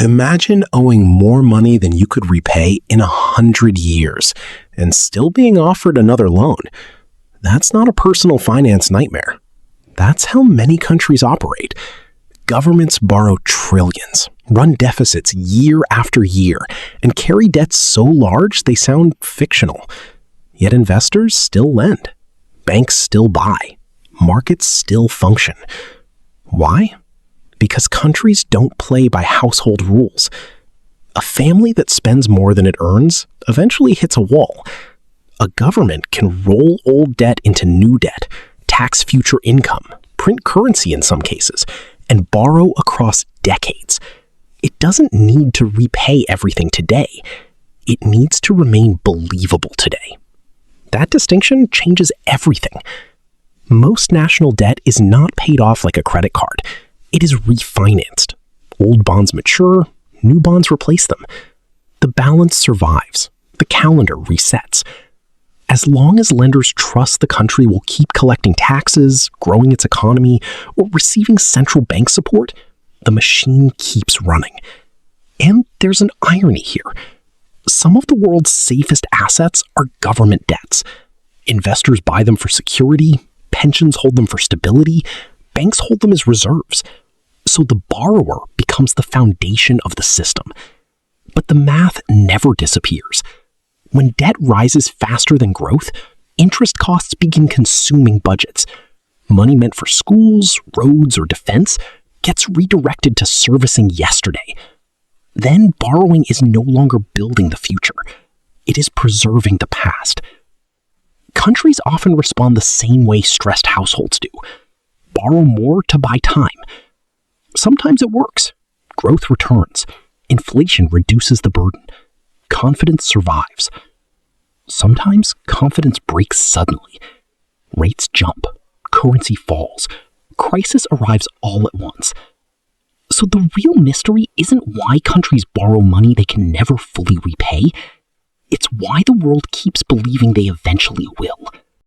Imagine owing more money than you could repay in 100 years and still being offered another loan. That's not a personal finance nightmare. That's how many countries operate. Governments borrow trillions, run deficits year after year, and carry debts so large they sound fictional. Yet investors still lend. Banks still buy. Markets still function. Why? Because countries don't play by household rules. A family that spends more than it earns eventually hits a wall. A government can roll old debt into new debt, tax future income, print currency in some cases, and borrow across decades. It doesn't need to repay everything today. It needs to remain believable today. That distinction changes everything. Most national debt is not paid off like a credit card. It is refinanced. Old bonds mature, new bonds replace them. The balance survives. The calendar resets. As long as lenders trust the country will keep collecting taxes, growing its economy, or receiving central bank support, the machine keeps running. And there's an irony here. Some of the world's safest assets are government debts. Investors buy them for security, pensions hold them for stability, banks hold them as reserves. So the borrower becomes the foundation of the system. But the math never disappears. When debt rises faster than growth, interest costs begin consuming budgets. Money meant for schools, roads, or defense gets redirected to servicing yesterday. Then borrowing is no longer building the future. It is preserving the past. Countries often respond the same way stressed households do. Borrow more to buy time. Sometimes it works. Growth returns. Inflation reduces the burden. Confidence survives. Sometimes confidence breaks suddenly. Rates jump. Currency falls. Crisis arrives all at once. So the real mystery isn't why countries borrow money they can never fully repay. It's why the world keeps believing they eventually will.